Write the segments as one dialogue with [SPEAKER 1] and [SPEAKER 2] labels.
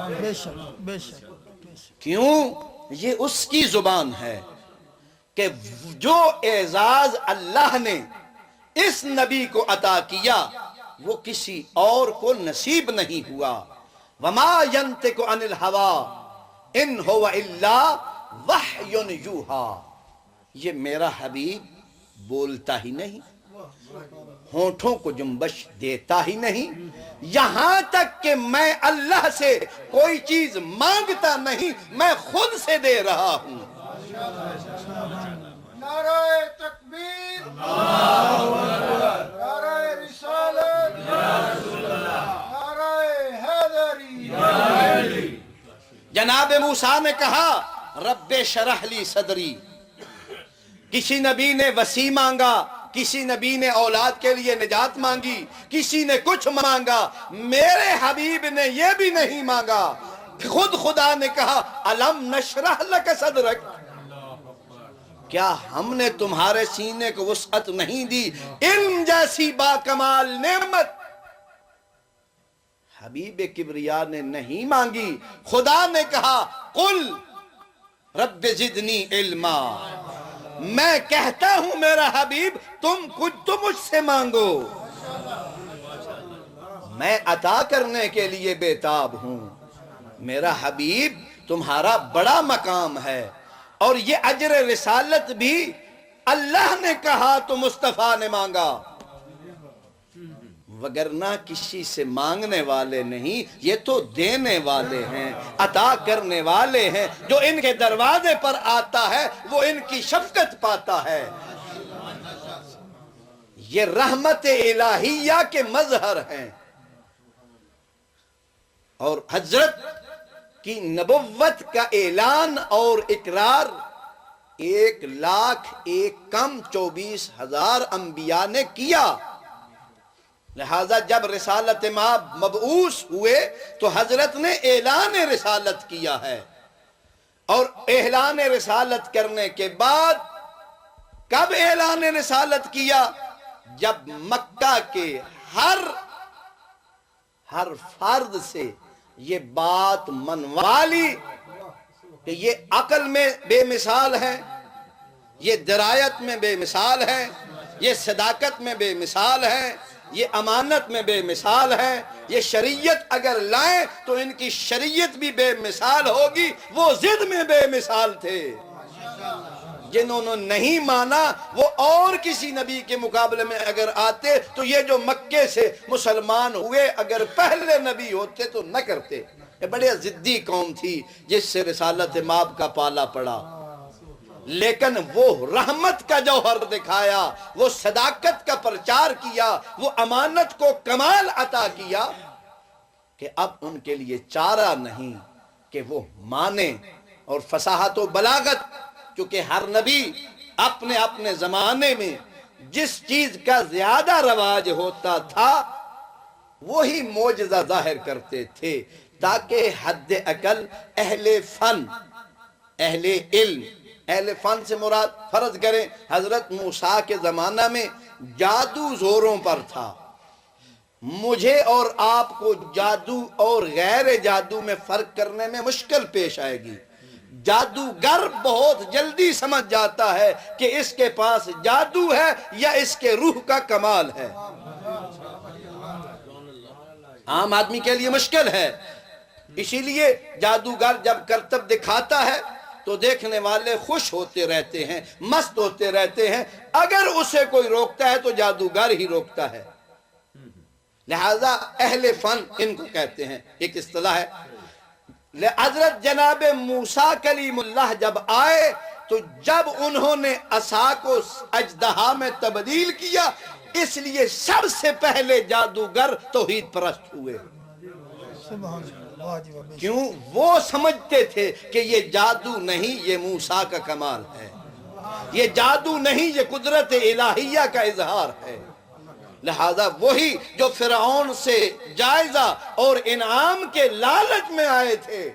[SPEAKER 1] بے شک بے شک۔
[SPEAKER 2] کیوں؟ یہ اس کی زبان ہے کہ جو اعزاز اللہ نے اس نبی کو عطا کیا وہ کسی اور کو نصیب نہیں ہوا۔ وما ينطق عن الهوى ان هو الا وحی یوحی، یہ میرا حبیب بولتا ہی نہیں، ہونٹوں کو جنبش دیتا ہی نہیں، یہاں تک کہ میں اللہ سے کوئی چیز مانگتا نہیں، میں خود سے دے رہا ہوں۔
[SPEAKER 3] نعرہ تکبیر، نعرہ رسالت، نعرہ حیدری۔
[SPEAKER 2] جناب موسیٰ نے کہا رب شرح لی صدری، کسی نبی نے وسیع مانگا، کسی نبی نے اولاد کے لیے نجات مانگی، کسی نے کچھ مانگا، میرے حبیب نے یہ بھی نہیں مانگا۔ خود خدا نے کہا الم نشرح لک صدرک، کیا ہم نے تمہارے سینے کو وسعت نہیں دی؟ علم جیسی با کمال نعمت حبیب کبریا نے نہیں مانگی۔ خدا نے کہا قل رب زدنی علما، میں کہتا ہوں میرا حبیب تم کچھ تو مجھ سے مانگو، میں عطا کرنے کے لیے بےتاب ہوں۔ میرا حبیب تمہارا بڑا مقام ہے، اور یہ اجر رسالت بھی اللہ نے کہا تو مصطفیٰ نے مانگا، وگرنہ کسی سے مانگنے والے نہیں، یہ تو دینے والے ہیں، عطا کرنے والے ہیں۔ جو ان کے دروازے پر آتا ہے وہ ان کی شفقت پاتا ہے۔ یہ رحمت الہیہ کے مظہر ہیں، اور حضرت کی نبوت کا اعلان اور اقرار 1,01,24,000 انبیاء نے کیا۔ لہذا جب رسالت مبعوث ہوئے تو حضرت نے اعلان رسالت کیا ہے، اور اعلان رسالت کرنے کے بعد کب اعلان رسالت کیا؟ جب مکہ کے ہر فرد سے یہ بات منوا لی کہ یہ عقل میں بے مثال ہے، یہ درایت میں بے مثال ہے، یہ صداقت میں بے مثال ہے، یہ امانت میں بے مثال ہے، یہ شریعت اگر لائیں تو ان کی شریعت بھی بے مثال ہوگی۔ وہ ضد میں بے مثال تھے، جنہوں نے نہیں مانا وہ اور کسی نبی کے مقابلے میں اگر آتے تو یہ جو مکے سے مسلمان ہوئے اگر پہلے نبی ہوتے تو نہ کرتے۔ یہ بڑے ضدی قوم تھی جس سے رسالت مآب کا پالا پڑا، لیکن وہ رحمت کا جوہر دکھایا، وہ صداقت کا پرچار کیا، وہ امانت کو کمال عطا کیا کہ اب ان کے لیے چارہ نہیں کہ وہ مانے۔ اور فصاحت و بلاغت، کیونکہ ہر نبی اپنے اپنے زمانے میں جس چیز کا زیادہ رواج ہوتا تھا وہی معجزہ ظاہر کرتے تھے، تاکہ حد اقل اہل فن، اہل علم، اہل فن سے مراد فرض کریں حضرت موسیٰ کے زمانہ میں جادو زوروں پر تھا، مجھے اور آپ کو جادو اور غیر جادو میں فرق کرنے میں مشکل پیش آئے گی۔ جادوگر بہت جلدی سمجھ جاتا ہے کہ اس کے پاس جادو ہے یا اس کے روح کا کمال ہے، عام آدمی کے لیے مشکل ہے۔ اسی لیے جادوگر جب کرتب دکھاتا ہے تو دیکھنے والے خوش ہوتے رہتے ہیں، مست ہوتے رہتے ہیں، اگر اسے کوئی روکتا ہے تو جادوگر ہی روکتا ہے۔ لہذا اہل فن ان کو کہتے ہیں، ایک اصطلاح ہے۔ حضرت جناب موسیٰ کلیم اللہ جب آئے تو جب انہوں نے عصا کو اژدہا میں تبدیل کیا، اس لیے سب سے پہلے جادوگر توحید پرست ہوئے۔ کیوں؟ وہ سمجھتے تھے کہ یہ جادو نہیں، یہ موسیٰ کا کمال ہے، یہ جادو نہیں، یہ قدرت الہیہ کا اظہار ہے۔ لہذا وہی جو فرعون سے جائزہ اور انعام کے لالچ میں آئے تھے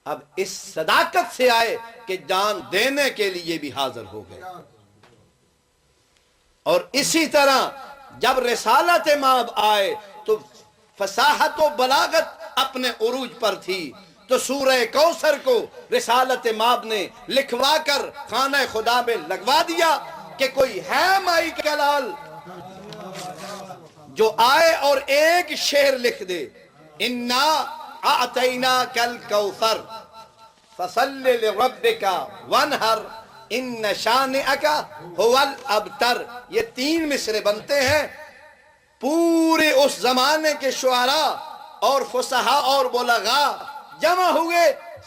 [SPEAKER 2] اب اس صداقت سے آئے کہ جان دینے کے لیے بھی حاضر ہو گئے۔ اور اسی طرح جب رسالت مآب آئے تو فصاحت و بلاغت اپنے عروج پر تھی تو سورہ کوثر کو رسالت مآب نے لکھوا کر خانہ خدا میں لگوا دیا کہ کوئی ہے مائی کا لال جو آئے اور ایک شعر لکھ دے، انا اعطیناک الکوثر فصل لربک وانحر ان شانئک هو الابتر۔ یہ 3 مصرے بنتے ہیں، پورے اس زمانے کے شعراء اور فصحاء اور بلغاء جمع ہوئے،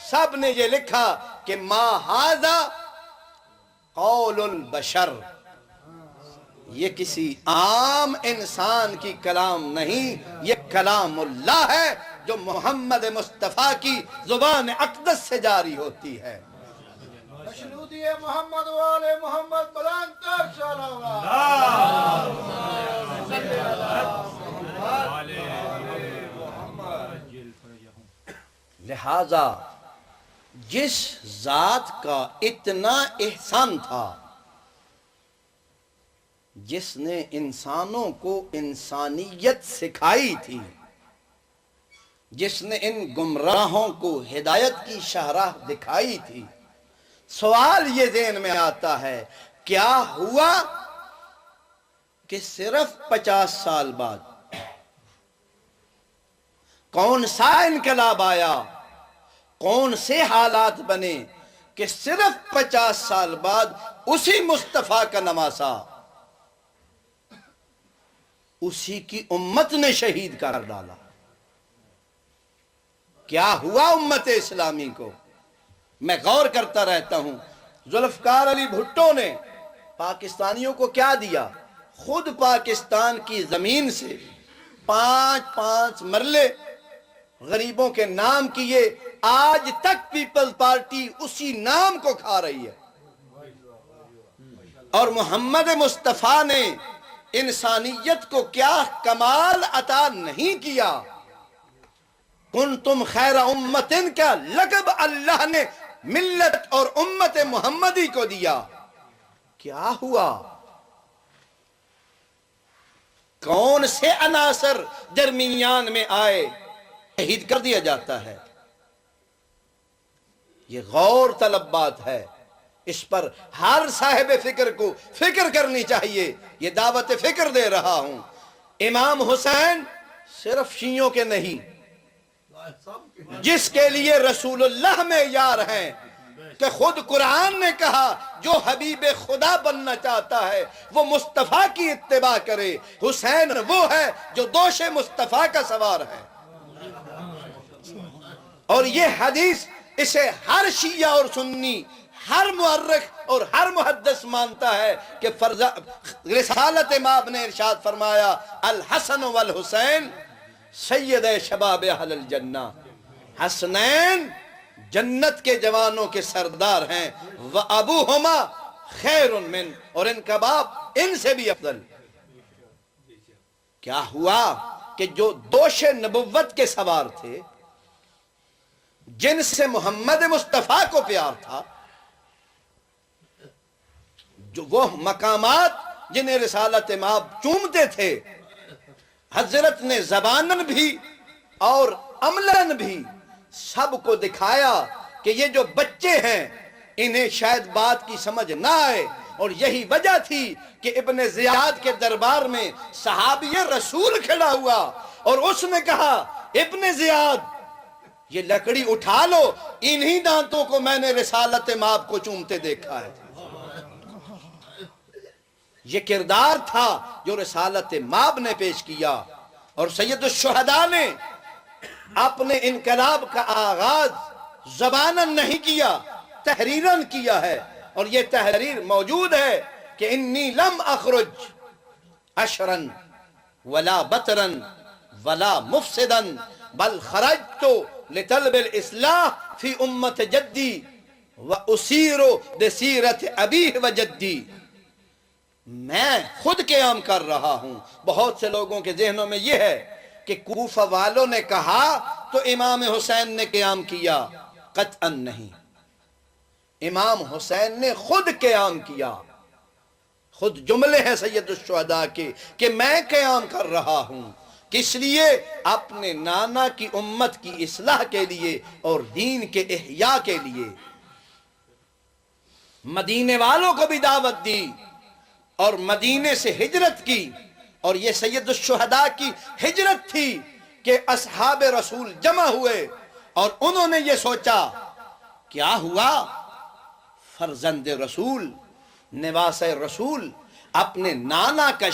[SPEAKER 2] سب نے یہ لکھا کہ ما ھذا قول البشر، یہ کسی عام انسان کی کلام نہیں، یہ کلام اللہ ہے جو محمد مصطفیٰ کی زبان اقدس سے جاری ہوتی ہے۔
[SPEAKER 3] مشنودی محمد والے محمد بلند تر صلوات۔
[SPEAKER 2] لہذا جس ذات کا اتنا احسان تھا، جس نے انسانوں کو انسانیت سکھائی تھی، جس نے ان گمراہوں کو ہدایت کی شاہراہ دکھائی تھی، سوال یہ ذہن میں آتا ہے کیا ہوا کہ صرف 50 سال بعد کون سا انقلاب آیا، کون سے حالات بنے کہ صرف 50 سال بعد اسی مصطفیٰ کا نواسا اسی کی امت نے شہید کر ڈالا؟ کیا ہوا امت اسلامی کو؟ میں غور کرتا رہتا ہوں۔ ذوالفقار علی بھٹو نے پاکستانیوں کو کیا دیا؟ خود پاکستان کی زمین سے 5 مرلے غریبوں کے نام کیے، آج تک پیپلز پارٹی اسی نام کو کھا رہی ہے۔ اور محمد مصطفیٰ نے انسانیت کو کیا کمال عطا نہیں کیا؟ کنتم خیر امتن کا لقب اللہ نے ملت اور امت محمدی کو دیا۔ کیا ہوا؟ کون سے عناصر درمیان میں آئے، شہید کر دیا جاتا ہے؟ یہ غور طلب بات ہے، اس پر ہر صاحب فکر کو فکر کرنی چاہیے۔ یہ دعوت فکر دے رہا ہوں۔ امام حسین صرف شیعوں کے نہیں، جس کے لیے رسول اللہ میں یار ہیں، کہ خود قرآن نے کہا جو حبیب خدا بننا چاہتا ہے وہ مصطفیٰ کی اتباع کرے۔ حسین وہ ہے جو دوش مصطفیٰ کا سوار ہے، اور یہ حدیث اسے ہر شیعہ اور سنی، ہر مورخ اور ہر محدث مانتا ہے کہ رسالت مآب نے ارشاد فرمایا الحسن والحسین سید شباب اہل الجنہ، حسنین جنت کے جوانوں کے سردار ہیں، وَأَبُوهُمَا خَيْرٌ مِّن، اور ان کا باپ ان سے بھی افضل۔ کیا ہوا کہ جو دوش نبوت کے سوار تھے، جن سے محمد مصطفیٰ کو پیار تھا، جو وہ مقامات جنہیں رسالت مآب چومتے تھے، حضرت نے زبانن بھی اور عملاً بھی سب کو دکھایا کہ یہ جو بچے ہیں انہیں شاید بات کی سمجھ نہ آئے، اور یہی وجہ تھی کہ ابن زیاد کے دربار میں صحابی رسول کھڑا ہوا اور اس نے کہا ابن زیاد یہ لکڑی اٹھا لو، انہی دانتوں کو میں نے رسالت مآب کو چومتے دیکھا ہے۔ یہ کردار تھا جو رسالت مآب نے پیش کیا، اور سید الشہداء نے اپنے انقلاب کا آغاز زباناً نہیں کیا، تحریراً کیا ہے، اور یہ تحریر موجود ہے کہ انی لم اخرج اشرن ولا بطرن ولا مفسدن بل خرجت لطلب الاصلاح فی امت جدی واسیر بسیرت ابیہ و جدی۔ میں خود قیام کر رہا ہوں۔ بہت سے لوگوں کے ذہنوں میں یہ ہے کہ کوفہ والوں نے کہا تو امام حسین نے قیام کیا، قطعاً نہیں۔ امام حسین نے خود قیام کیا، خود جملے ہیں سید الشہداء کے کہ میں قیام کر رہا ہوں، کس لیے؟ اپنے نانا کی امت کی اصلاح کے لیے اور دین کے احیاء کے لیے۔ مدینے والوں کو بھی دعوت دی اور مدینے سے ہجرت کی، اور یہ سید الشہداء کی ہجرت تھی کہ اصحاب رسول جمع ہوئے اور انہوں نے یہ سوچا کیا ہوا؟ فرزند رسول، نواس رسول اپنے نانا کا